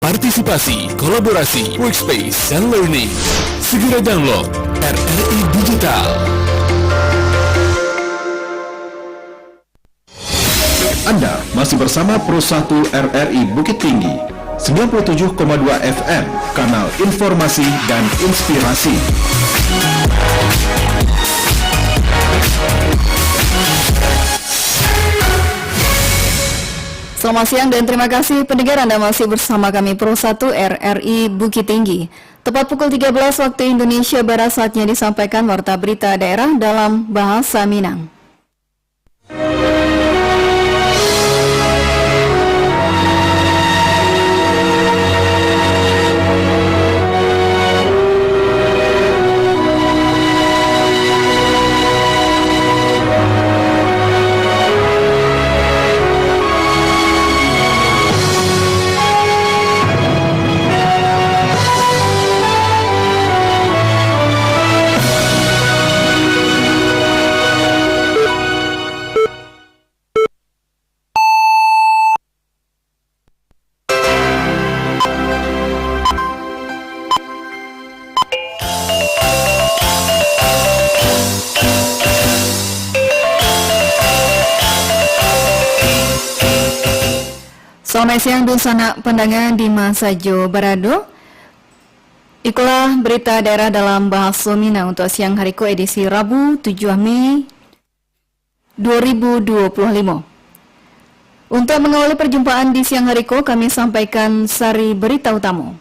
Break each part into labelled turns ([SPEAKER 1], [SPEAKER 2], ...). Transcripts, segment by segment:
[SPEAKER 1] Partisipasi, kolaborasi, workspace, dan learning. Segera download RRI Digital.
[SPEAKER 2] Anda masih bersama Pro 1 RRI Bukit Tinggi 97,2 FM, kanal informasi dan inspirasi.
[SPEAKER 3] Selamat siang dan terima kasih pendengar, Anda masih bersama kami Pro 1 RRI Bukit Tinggi. Tepat pukul 13 waktu Indonesia Barat, saatnya disampaikan warta berita daerah dalam bahasa Minang. Selamat siang dan sanak pandangan di masa Jo Barado. Ikulah berita daerah dalam bahasa Minang untuk siang hari ko edisi Rabu 7 Mei 2025. Untuk mengawali perjumpaan di siang hari ko, kami sampaikan sari berita utama.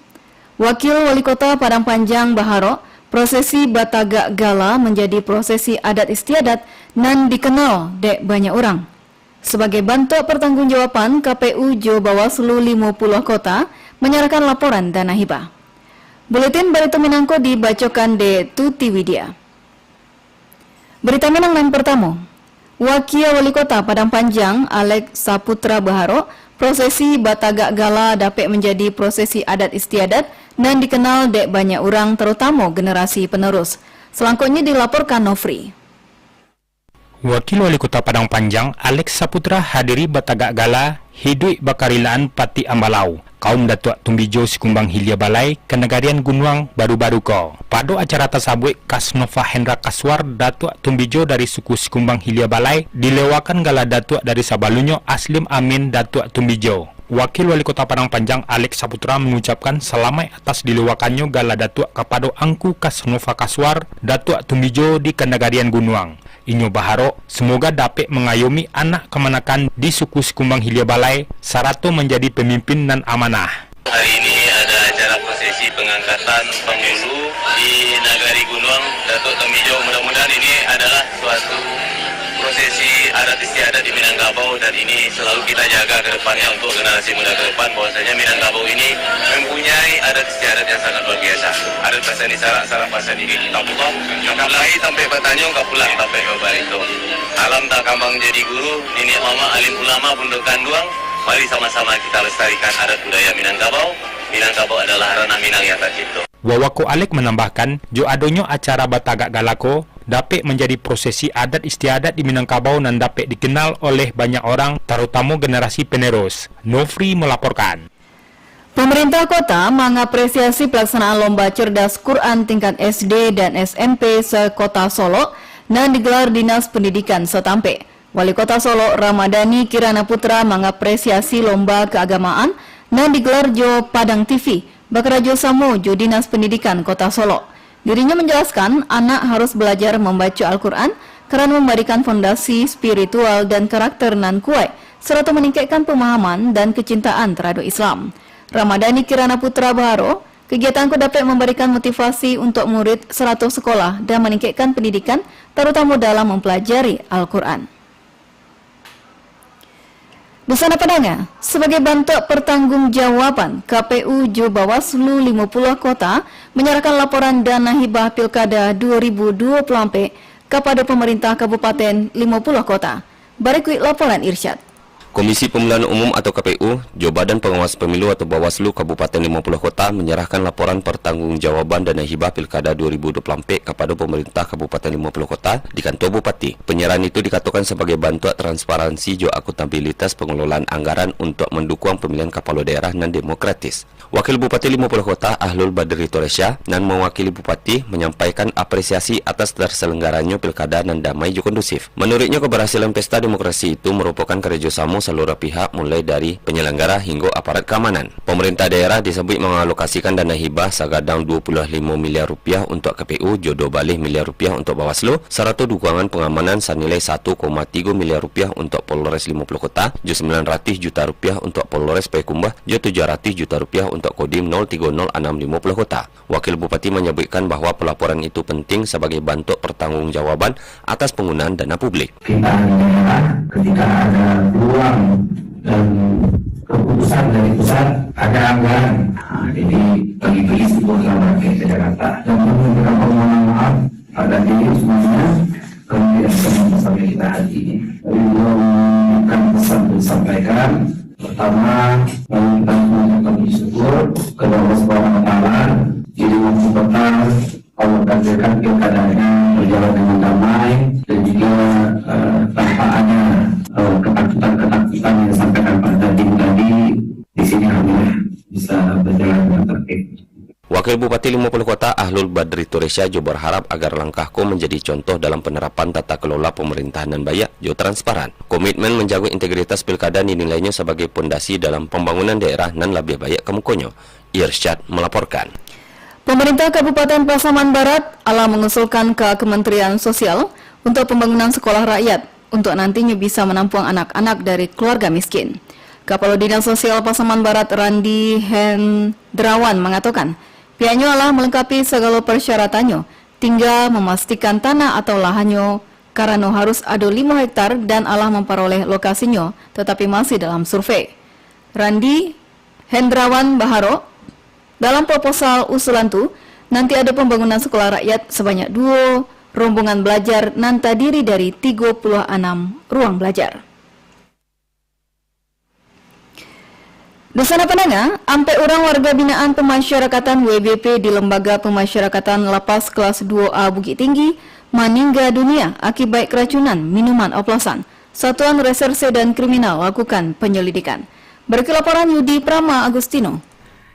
[SPEAKER 3] Wakil Wali Kota Padang Panjang Baharo, prosesi Batagak Gala menjadi prosesi adat istiadat dan dikenal dek banyak orang. Sebagai bentuk pertanggungjawaban, KPU Jo Bawaslu 50 Kota menyerahkan laporan dana hibah. Buletin Berita Minangko dibacakan de Tuti Widya. Berita Minang yang pertama. Wakil Wali Kota Padang Panjang Alex Saputra Baharo, prosesi Batagak Gala dapat menjadi prosesi adat istiadat dan dikenal dek banyak orang, terutama generasi penerus. Selangkutnya dilaporkan Nofri.
[SPEAKER 4] Wakil Wali Kota Padang Panjang Alex Saputra hadiri Batagak Gala Hidui Bakarilaan Pati Ambalau kaum Datuk Tumbijo Sikumbang Hilia Balai Kenegarian Gunung baru-baru ko. Pada acara tasabui Kasnova Hendra Kaswar Datuk Tumbijo dari suku Sikumbang Hilia Balai dilewakan gala Datuk dari Sabalunyo Aslim Amin Datuk Tumbijo. Wakil Wali Kota Padang Panjang Alex Saputra mengucapkan selamat atas dilewakannya gala Datuk kepada Angku Kasnova Kaswar Datuk Tumbijo di Kenegarian Gunung. Inyo Baharo, semoga dapat mengayomi anak kemanakan di suku Sikumbang Hilia Balai, sarato menjadi pemimpin dan amanah.
[SPEAKER 5] Hari ini ada acara prosesi pengangkatan penghulu di Nagari Gunung Datuk Tumbijo. Mudah-mudahan ini adalah suatu prosesi adat istiadat di Minangkabau, dan ini selalu kita jaga ke depannya untuk generasi muda ke depan, bahwasanya Minangkabau ini mempunyai adat istiadat yang sangat luar biasa. Adat pasani sarak pasani gigi tampuk kapulai sampai bertanyong kapulang sampai ke barito. Alam tak kambang jadi guru, nenek mama alim ulama bundukan duang. Mari sama-sama kita lestarikan adat budaya Minangkabau. Minangkabau adalah ranah Minang yang tercipta.
[SPEAKER 4] Wawako Alek menambahkan, jo adonyo acara Batagak Galako dapat menjadi prosesi adat istiadat di Minangkabau dan dapat dikenal oleh banyak orang, terutama generasi penerus. Nofri melaporkan.
[SPEAKER 3] Pemerintah kota mengapresiasi pelaksanaan lomba cerdas Quran tingkat SD dan SMP se-Kota Solo dan digelar Dinas Pendidikan Setampe. Wali Kota Solo Ramadhani Kirana Putra mengapresiasi lomba keagamaan dan digelar Jo Padang TV, Bakarajo Samo Jo Dinas Pendidikan Kota Solo. Dirinya menjelaskan anak harus belajar membaca Al-Quran karena memberikan fondasi spiritual dan karakter nan kuat, serta meningkatkan pemahaman dan kecintaan terhadap Islam. Ramadhani Kirana Putra Baharo, kegiatanku dapat memberikan motivasi untuk murid 100 sekolah dan meningkatkan pendidikan, terutama dalam mempelajari Al-Quran. Busana Padanga, sebagai bentuk pertanggungjawaban, KPU Jo Bawaslu 50 Kota menyerahkan laporan dana hibah Pilkada 2024 kepada pemerintah Kabupaten 50 Kota. Berikut laporan Irsyad.
[SPEAKER 6] Komisi Pemilihan Umum atau KPU, Badan Pengawas Pemilu atau Bawaslu Kabupaten 50 Kota menyerahkan laporan pertanggungjawaban dana hibah Pilkada 2024 kepada pemerintah Kabupaten 50 Kota di kantor Bupati. Penyerahan itu dikatakan sebagai bantuan transparansi jo akuntabilitas pengelolaan anggaran untuk mendukung pemilihan kepala daerah dan demokratis. Wakil Bupati 50 Kota Ahlul Badri Toresya dan mewakili Bupati menyampaikan apresiasi atas terselenggaranya pilkada dan damai jo kondusif. Menurutnya keberhasilan pesta demokrasi itu merupakan kerjasama seluruh pihak mulai dari penyelenggara hingga aparat keamanan. Pemerintah daerah disebut mengalokasikan dana hibah segadang 25 miliar rupiah untuk KPU, jodoh balik miliar rupiah untuk Bawaslu, serta dukungan pengamanan senilai 1,3 miliar rupiah untuk Polres 50 Kota, jo 900 juta rupiah untuk Polres Payakumbuh, jo 700 juta rupiah untuk Kodim 030650 Kota. Wakil Bupati menyebutkan bahwa pelaporan itu penting sebagai bentuk pertanggungjawaban atas penggunaan dana publik.
[SPEAKER 7] Kita daerah ketika ada ruang dan keputusan dari pusat ada anggaran, jadi bagi-bagi sebuah rakyat ke Jakarta dan memberikan permohonan maaf pada diri semuanya kami tidak bisa sampai kita hari ini. Tapi beliau memberikan pesan disampaikan. Pertama, kita mengucapkan bersyukur kepada Allah Subhanahu Wa Taala jadi mengucapkan Allah takdirkan pilkadanya berjalan dengan damai dan juga tanpa ada ketakutan yang disampaikan Pak Dadim tadi di sini alhamdulillah bisa berjalan dengan tertib.
[SPEAKER 6] Wakil Bupati 50 Kota Ahlul Badri Toresya jo berharap agar langkahku menjadi contoh dalam penerapan tata kelola pemerintahan dan bayak jo transparan. Komitmen menjaga integritas pilkada dinilainya sebagai pondasi dalam pembangunan daerah dan lebih baik kemukonyo. Irsyad melaporkan.
[SPEAKER 3] Pemerintah Kabupaten Pasaman Barat mengusulkan ke Kementerian Sosial untuk pembangunan sekolah rakyat untuk nantinya bisa menampung anak-anak dari keluarga miskin. Kepala Dinas Sosial Pasaman Barat Randi Hendrawan mengatakan pihaknya melengkapi segala persyaratannya, tinggal memastikan tanah atau lahannya karena harus ada 5 hektar dan memperoleh lokasinya tetapi masih dalam survei. Randi Hendrawan Baharo dalam proposal usulan itu, nanti ada pembangunan sekolah rakyat sebanyak 2 rombongan belajar nan terdiri dari 36 ruang belajar. Dusana Penanga, ampe orang warga binaan pemasyarakatan WBP di Lembaga Pemasyarakatan Lapas Kelas 2A Bukit Tinggi meninggal dunia akibat keracunan minuman oplosan. Satuan Reserse dan Kriminal lakukan penyelidikan. Berikut laporan Yudi Prama Agustino.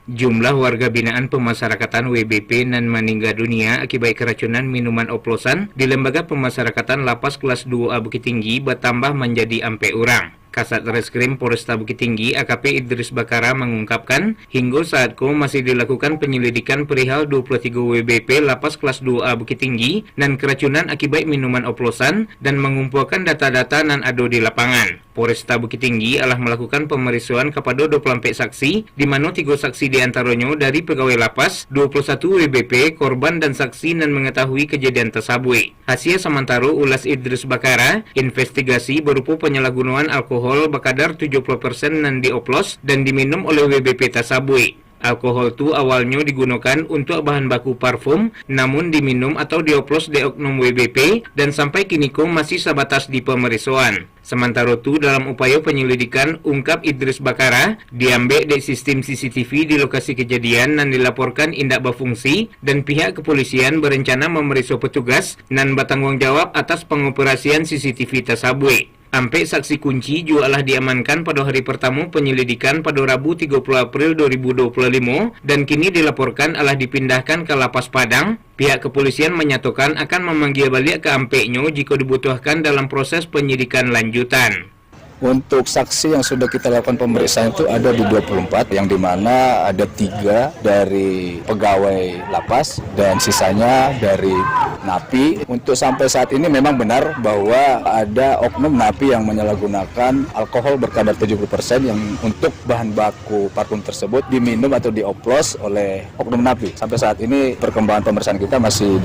[SPEAKER 4] Jumlah warga binaan pemasyarakatan WBP nan meninggal dunia akibat keracunan minuman oplosan di Lembaga Pemasyarakatan Lapas Kelas 2A Bukit Tinggi bertambah menjadi ampe orang. Kasat Reskrim Polresta Bukit Tinggi AKP Idris Bakara mengungkapkan hingga saat masih dilakukan penyelidikan perihal 23 WBP Lapas Kelas 2A Bukit Tinggi dan keracunan akibat minuman oplosan dan mengumpulkan data-data nan ada di lapangan. Polresta Bukit Tinggi melakukan pemeriksaan kepada 24 saksi, di mana 3 saksi diantaranya dari pegawai lapas, 21 WBP, korban dan saksi nan mengetahui kejadian tersebut. Hasil sementara ulas Idris Bakara, investigasi berupa penyalahgunaan alkohol berkadar 70% nan dioplos dan diminum oleh WBP tersebut. Alkohol itu awalnya digunakan untuk bahan baku parfum, namun diminum atau dioplos di oknum WBP dan sampai kini masih sebatas di pemeriksaan. Sementara itu dalam upaya penyelidikan, ungkap Idris Bakara, diambil dari sistem CCTV di lokasi kejadian dan dilaporkan indak berfungsi dan pihak kepolisian berencana memeriksa petugas dan bertanggung jawab atas pengoperasian CCTV tersebut. Sampai saksi kunci juga diamankan pada hari pertama penyelidikan pada Rabu 30 April 2025 dan kini dilaporkan dipindahkan ke Lapas Padang. Pihak kepolisian menyatakan akan memanggil balik ke ampeknya jika dibutuhkan dalam proses penyidikan lanjutan.
[SPEAKER 8] Untuk saksi yang sudah kita lakukan pemeriksaan itu ada di 24, yang dimana ada 3 dari pegawai lapas dan sisanya dari napi. Untuk sampai saat ini memang benar bahwa ada oknum napi yang menyalahgunakan alkohol berkadar 70% yang untuk bahan baku parfum tersebut diminum atau dioplos oleh oknum napi. Sampai saat ini perkembangan pemeriksaan kita masih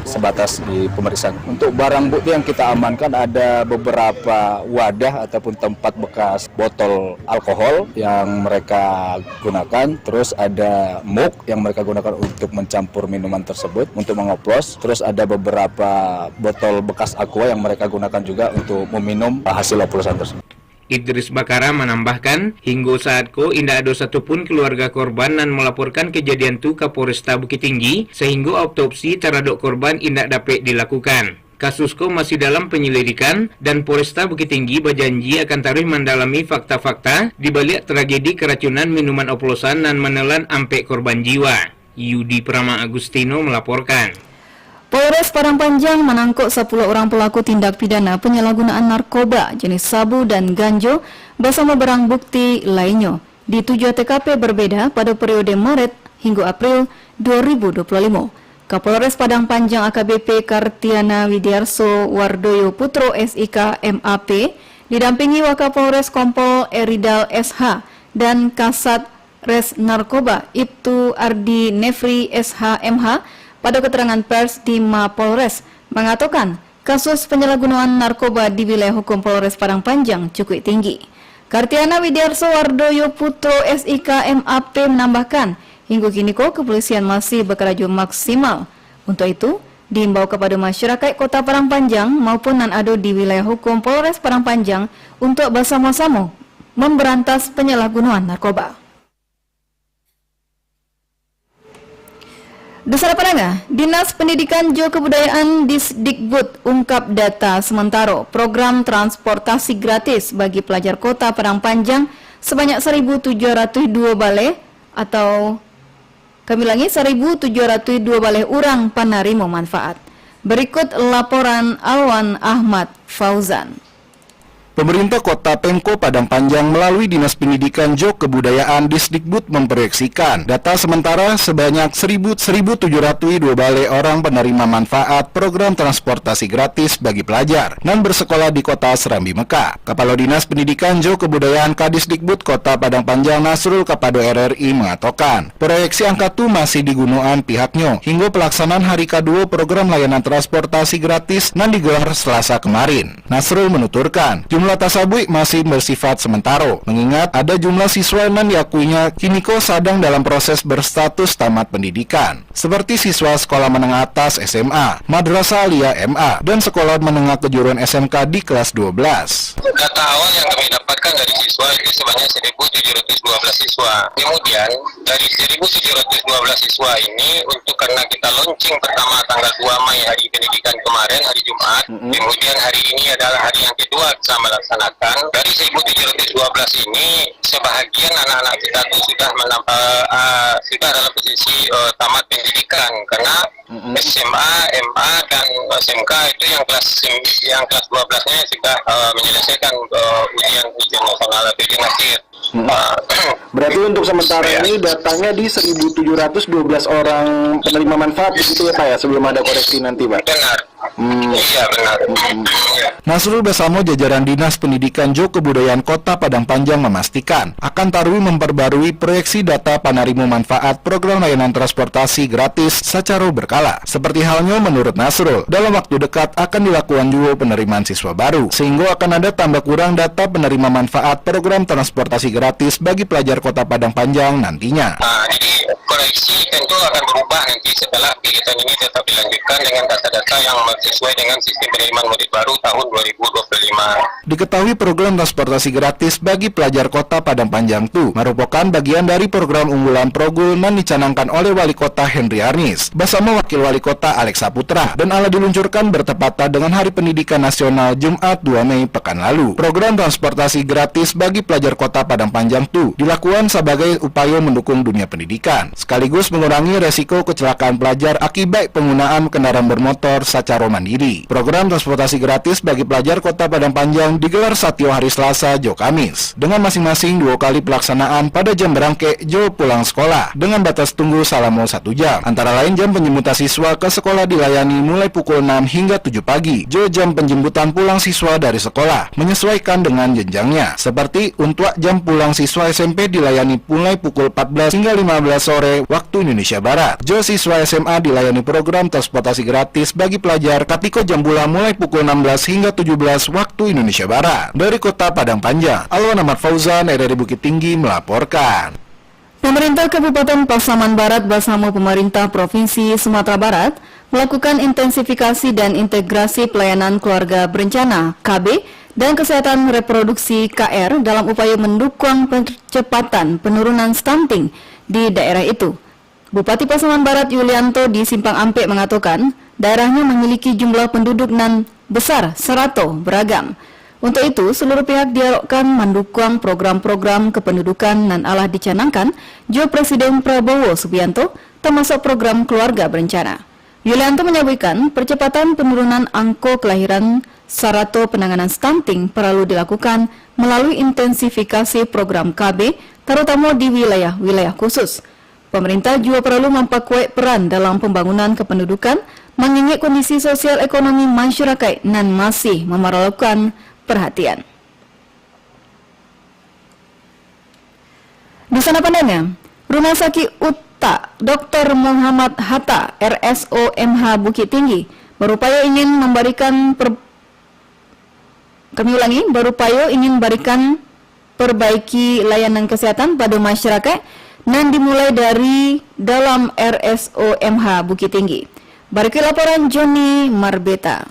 [SPEAKER 8] sebatas di pemeriksaan. Untuk barang bukti yang kita amankan ada beberapa wadah ataupun tempat bekas botol alkohol yang mereka gunakan, terus ada mug yang mereka gunakan untuk mencampur minuman tersebut untuk mengoplos, terus ada beberapa botol bekas aqua yang mereka gunakan juga untuk meminum hasil oplosan tersebut.
[SPEAKER 9] Idris Bakara menambahkan, hingga saat ko indah ada satupun keluarga korban dan melaporkan kejadian itu ke Polresta Bukit Tinggi, sehingga autopsi terhadap korban indah dapat dilakukan. Kasus ko masih dalam penyelidikan dan Polresta Bukit Tinggi berjanji akan terus mendalami fakta-fakta di balik tragedi keracunan minuman oplosan dan menelan ampe korban jiwa. Yudi Prama Agustino melaporkan.
[SPEAKER 3] Polres Padang Panjang menangkap 10 orang pelaku tindak pidana penyalahgunaan narkoba jenis sabu dan ganjo bersama barang bukti lainnya di 7 TKP berbeda pada periode Maret hingga April 2025. Kapolres Padang Panjang AKBP Kartiana Widiarso Wardoyo Putro SIK MAP didampingi Wakapolres Kompol Eridal SH dan Kasat Res Narkoba Ibtu Ardi Nefri SH MH pada keterangan pers di Mapolres mengatakan kasus penyalahgunaan narkoba di wilayah hukum Polres Padang Panjang cukup tinggi. Kartiana Widiarso Wardoyo Putro SIK MAP menambahkan, hingga kini kepolisian masih bekerja maksimal. Untuk itu, diimbau kepada masyarakat Kota Padang Panjang maupun yang ada di wilayah hukum Polres Padang Panjang untuk bersama-sama memberantas penyalahgunaan narkoba. Dusara Padanga, Dinas Pendidikan Jo Kebudayaan Disdikbud ungkap data sementara program transportasi gratis bagi pelajar Kota Padang Panjang sebanyak 1.702 balai atau kami ulangi 1.702 balai urang penerima manfaat. Berikut laporan Alwan Ahmad Fauzan.
[SPEAKER 10] Pemerintah Kota Pemko Padang Panjang melalui Dinas Pendidikan Jo Kebudayaan Disdikbud memproyeksikan data sementara sebanyak 1.702 balai orang penerima manfaat program transportasi gratis bagi pelajar dan bersekolah di Kota Serambi Mekah. Kepala Dinas Pendidikan Jo Kebudayaan Kadisdikbud Kota Padang Panjang Nasrul Kapado RRI mengatakan proyeksi angka itu masih digunakan pihaknya hingga pelaksanaan hari kedua program layanan transportasi gratis yang digelar Selasa kemarin. Nasrul menuturkan jumlah tasabui masih bersifat sementara, mengingat ada jumlah siswa yang diakuinya kini sedang dalam proses berstatus tamat pendidikan, seperti siswa sekolah menengah atas SMA, Madrasah Alia MA, dan sekolah menengah kejuruan SMK di kelas 12.
[SPEAKER 5] Data awal yang kami dapatkan dari siswa itu sebanyak 1.712 siswa. Kemudian dari 1.712 siswa ini karena kita launching pertama tanggal 2 Mei hari pendidikan kemarin, hari Jumat, kemudian hari ini adalah hari yang kedua kita melaksanakan. Dari 1.712 ini sebahagian anak-anak kita itu sudah dalam posisi tamat pendidikan karena SMA, MA dan SMK itu yang kelas 12-nya sudah menyelesaikan ujian nasional atau ujian akhir.
[SPEAKER 10] Berarti untuk sementara ini datanya di 1.712 orang penerima manfaat begitu ya Pak ya, sebelum ada koreksi nanti Pak?
[SPEAKER 5] Benar. Iya benar.
[SPEAKER 10] Nasrul bersama jajaran Dinas Pendidikan Jo Kebudayaan Kota Padang Panjang memastikan akan tarui memperbarui proyeksi data penerima manfaat program layanan transportasi gratis secara berkala. Seperti halnya menurut Nasrul, dalam waktu dekat akan dilakukan juga penerimaan siswa baru, sehingga akan ada tambah kurang data penerima manfaat program transportasi gratis bagi pelajar Kota Padang Panjang nantinya.
[SPEAKER 5] Jadi koreksi tentu akan berubah nanti setelah kegiatan ini tetap dilanjutkan dengan data-data yang sesuai dengan sistem penerimaan murid baru tahun 2025.
[SPEAKER 10] Diketahui program transportasi gratis bagi pelajar Kota Padang Panjang itu merupakan bagian dari program unggulan Progul yang dicanangkan oleh Wali Kota Henry Arnis bersama Wakil Wali Kota Alex Saputra dan ala diluncurkan bertepatan dengan Hari Pendidikan Nasional Jumat 2 Mei pekan lalu. Program transportasi gratis bagi pelajar Kota Padang Panjang itu dilakukan sebagai upaya mendukung dunia pendidikan, sekaligus mengurangi resiko kecelakaan pelajar akibat penggunaan kendaraan bermotor secara mandiri. Program transportasi gratis bagi pelajar Kota Padang Panjang digelar Satyo hari Selasa Jo Kamis dengan masing-masing 2 kali pelaksanaan pada jam berangkat Jo pulang sekolah dengan batas tunggu selama 1 jam. Antara lain jam penjemputan siswa ke sekolah dilayani mulai pukul 6 hingga 7 pagi. Jo jam penjemputan pulang siswa dari sekolah menyesuaikan dengan jenjangnya. Seperti untuk jam pulang siswa SMP dilayani mulai pukul 14 hingga 15 sore waktu Indonesia Barat. Jo siswa SMA dilayani program transportasi gratis bagi pelajar ketika jam pulang mulai pukul 16 hingga 17 waktu Indonesia Barat. Dari Kota Padang Panjang, Alwan Ahmad Fauzan, RRI Bukit Tinggi melaporkan.
[SPEAKER 3] Pemerintah Kabupaten Pasaman Barat bersama pemerintah Provinsi Sumatera Barat melakukan intensifikasi dan integrasi pelayanan keluarga berencana KB dan kesehatan reproduksi KR dalam upaya mendukung percepatan penurunan stunting di daerah itu. Bupati Pasaman Barat Yulianto di Simpang Ampek mengatakan daerahnya memiliki jumlah penduduk nan besar serato beragam. Untuk itu, seluruh pihak diharapkan mendukung program-program kependudukan nan alah dicanangkan Jo Presiden Prabowo Subianto, termasuk program keluarga berencana. Yulianto menyebutkan percepatan penurunan angka kelahiran sarato penanganan stunting perlu dilakukan melalui intensifikasi program KB, terutama di wilayah-wilayah khusus. Pemerintah juga perlu memperkuat peran dalam pembangunan kependudukan, mengingat kondisi sosial ekonomi masyarakat nan masih memerlukan perhatian. Di sana pandangnya, Rumah Sakit UTA Dr. Muhammad Hatta RSOMH Bukit Tinggi berupaya ingin memberikan perbaiki layanan kesehatan pada masyarakat dan dimulai dari dalam RSOMH Bukit Tinggi. Berikut laporan Joni Marbeta.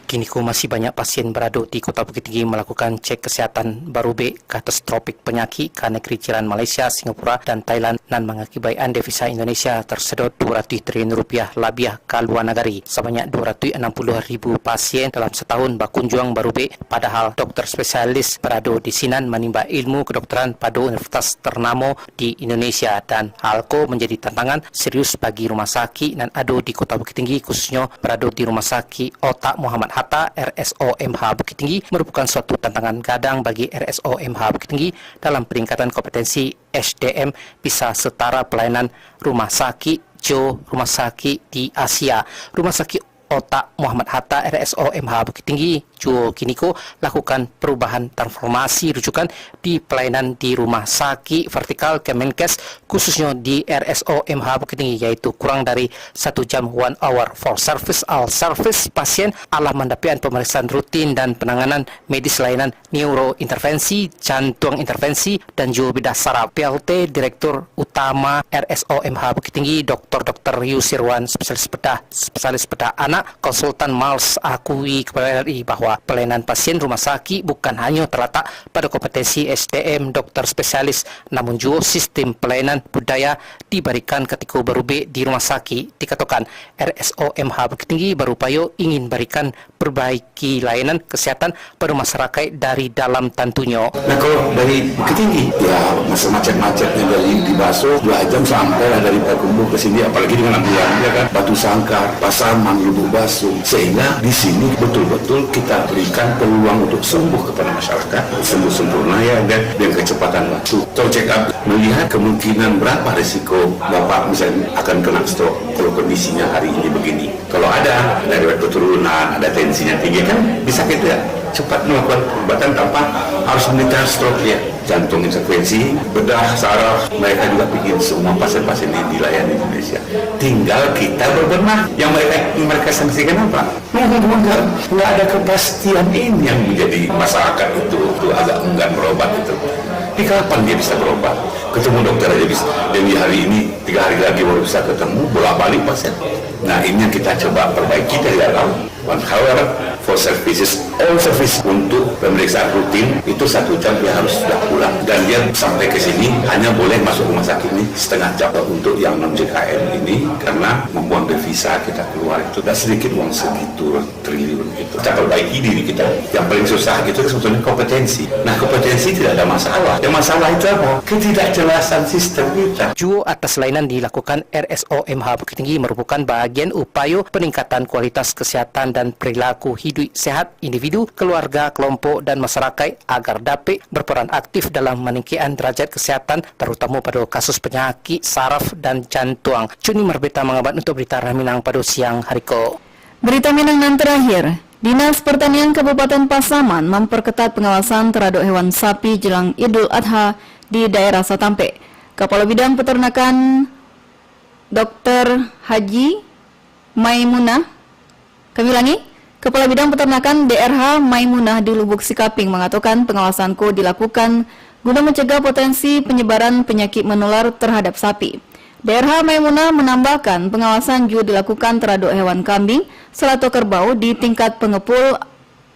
[SPEAKER 11] Kini masih banyak pasien berada di Kota Bukit Tinggi melakukan cek kesihatan barube katastropik penyakit ke negeri jiran Malaysia, Singapura dan Thailand dan mengakibatkan devisa Indonesia tersedot 200 triliun rupiah labiah ke luar negeri. Sebanyak 260,000 pasien dalam setahun berkunjung barube, padahal dokter spesialis berada di Sinan menimba ilmu kedokteran pada universitas ternama di Indonesia, dan hal ko menjadi tantangan serius bagi rumah sakit dan ada di Kota Bukit Tinggi, khususnya berada di Rumah Sakit Otak Muhammad Hatta RSOMH Bukit Tinggi merupakan suatu tantangan gadang bagi RSOMH Bukit Tinggi dalam peningkatan kompetensi SDM bisa setara pelayanan rumah sakit rumah sakit di Asia. Rumah Sakit Otak Muhammad Hatta RSOMH Bukit Tinggi kini lakukan perubahan transformasi rujukan di pelayanan di rumah sakit vertikal Kemenkes, khususnya di RSOMH Bukit Tinggi, yaitu kurang dari 1 jam 1 hour for service all service pasien alah mendapatkan pemeriksaan rutin dan penanganan medis layanan neurointervensi, jantung intervensi dan juga bedah saraf. PLT Direktur Utama RSOMH Bukit Tinggi Dr. Yusirwan spesialis bedah anak konsultan Mals akui kepada RRI bahwa pelayanan pasien rumah sakit bukan hanya terletak pada kompetensi SDM dokter spesialis, namun juga sistem pelayanan budaya diberikan ketika berubah di rumah sakit. Dikatakan RSOMH Bukit Tinggi berupaya ingin berikan perbaiki layanan kesehatan pada masyarakat dari dalam tentunya.
[SPEAKER 12] Nah, kalau dari Bukit Tinggi ya macet-macetnya dari di Baso 2 jam sampai lah dari Pakumbu ke sini, apalagi dengan ambulan ya kan, Batu Sangkar, Pasaman, Lubuk Baso, sehingga di sini betul-betul kita berikan peluang untuk sembuh kepada masyarakat, sembuh sempurna ya, dan kecepatan waktu. So check up melihat kemungkinan berapa risiko Bapak misalnya akan kena stroke kalau kondisinya hari ini begini. Kalau ada riwayat keturunan, ada tensinya tinggi kan bisa kita cepat melakukan pengobatan tanpa harus menderita stroke ya. Jantung intervensi, bedah saraf, mereka juga bikin semua pasien-pasien ini dilayani di Indonesia. Tinggal kita berbenah. Yang mereka sanksikan apa? Nggak ada kepastian ini yang menjadi masyarakat itu agak enggan berobat itu. Di kapan dia bisa berobat? Ketemu dokter aja bisa. Jadi hari ini 3 hari lagi baru bisa ketemu, bolak-balik pasien. Nah ini yang kita coba perbaiki dari dalam. 1 hour for services, all service untuk pemeriksaan rutin itu 1 jam dia harus sudah pulang, dan dia sampai ke sini hanya boleh masuk rumah sakit ini setengah jam untuk yang non-JKN ini karena membuang devisa kita keluar itu dan sedikit uang segitu triliun itu. Kita perbaiki diri kita. Yang paling susah itu sebetulnya kompetensi. Nah kompetensi tidak ada masalah. Yang masalah itu apa? Ketidakjelasan sistem kita.
[SPEAKER 11] Juga atas layanan dilakukan RSOMH Bukit Tinggi merupakan bagian upaya peningkatan kualitas kesehatan dan perilaku hidup sehat individu, keluarga, kelompok dan masyarakat agar dapat berperan aktif dalam meningkatkan derajat kesehatan terutama pada kasus penyakit saraf dan jantung. Joni Marbeta mengabat untuk berita Minang pada siang hari ko.
[SPEAKER 3] Berita Minang yang terakhir, Dinas Pertanian Kabupaten Pasaman memperketat pengawasan terhadap hewan sapi jelang Idul Adha di daerah Satampe. Kepala Bidang Peternakan Dr. Haji Maimunah, Kepala Bidang Peternakan DRH Maimunah di Lubuk Sikaping mengatakan pengawasan dilakukan guna mencegah potensi penyebaran penyakit menular terhadap sapi. DRH Maimunah menambahkan pengawasan juga dilakukan terhadap hewan kambing serta kerbau di tingkat pengepul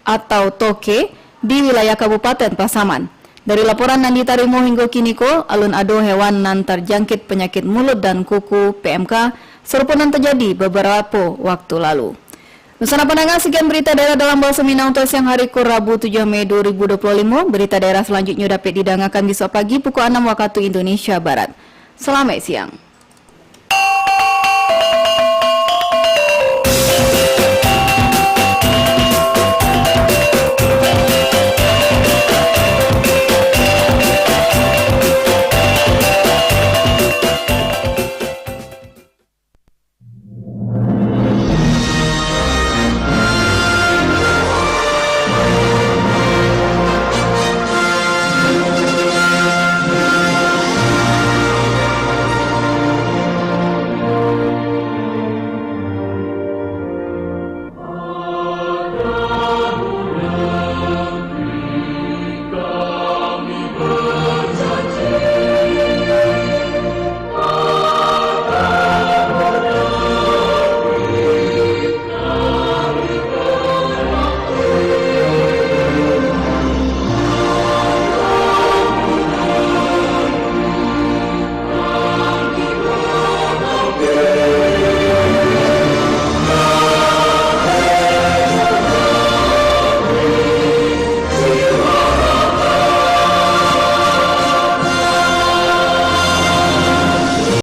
[SPEAKER 3] atau toke di wilayah Kabupaten Pasaman. Dari laporan yang ditarimo hingga kini alun ado hewan nan terjangkit penyakit mulut dan kuku PMK serupa terjadi beberapa waktu lalu. Nusana pendengar, sekian berita daerah dalam bahasa Minang untuk siang hari Rabu 7 Mei 2025. Berita daerah selanjutnya dapat didengarkan besok pagi pukul 6 waktu Indonesia Barat. Selamat siang.